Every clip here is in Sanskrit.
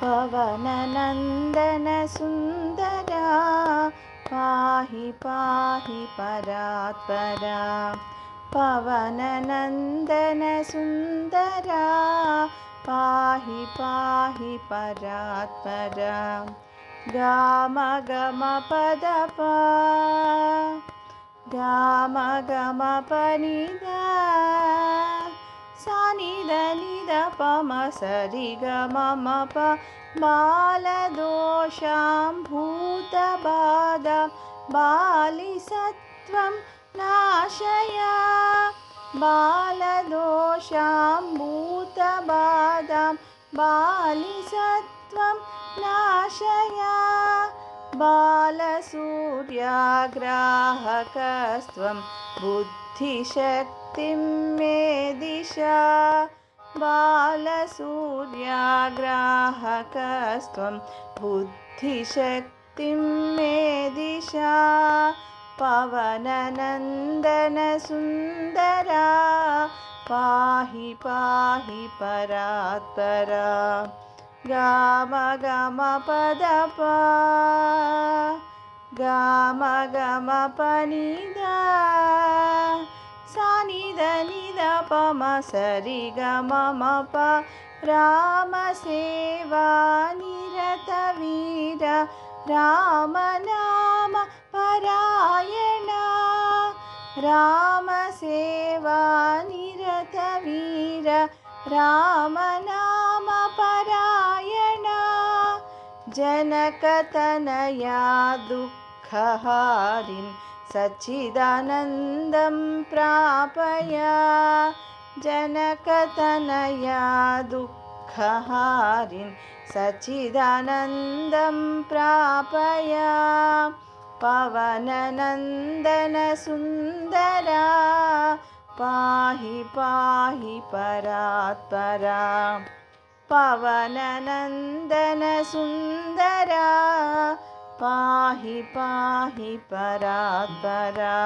पवननन्दन सुन्दरा पाहि पाहि परात्परा। पवननन्दन सुन्दरा पाहि पाहि परात्परा। गाम गम पद पा गाम गम पनिदा सा नि द नि द प म स रि ग म म प बालदोषां भूतबाधां बालिसत्वं नाशय। बालदोषां भूतबाधां बालिसत्वं नाशय। बालसूर्याग्राहकस्त्वं बुद्धिशक्तिं मे दिश। बालसूर्याग्राहकस्त्वं बुद्धिशक्तिं मे दिश। पवननन्दन सुन्दरा पाहि पाहि परात्परा। गाम गम पद पा गाम गम पनिदा सा नि द नि द प म स रि ग म म प रामसेवा निरत वीर रामनाम परायण। रामसेवा निरत वीर रामनाम परायण। जनकतनया दुःखहारिन् सच्चिदानन्दं प्रापय। जनकतनया दुःखहारिन् सच्चिदानन्दं प्रापय। पवननन्दन सुन्दरा पाहि पाहि परात्परा। पवननन्दन सुन्दरा पाहि पाहि परात्परा।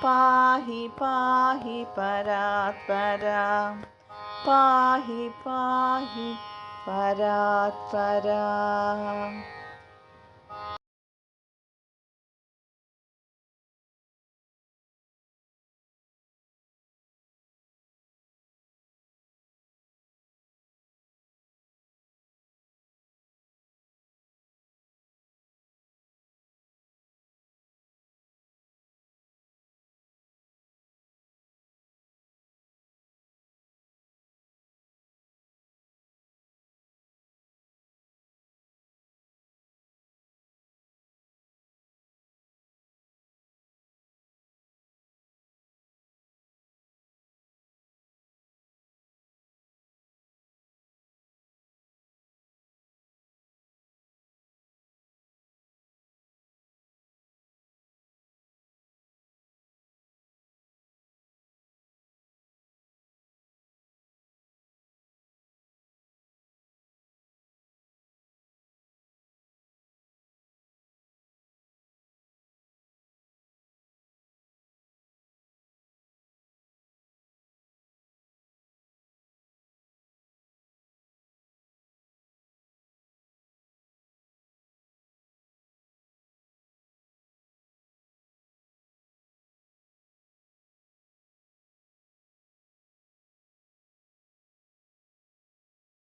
पाहि पाहि परात्परा। पाहि पाहि परात्परा।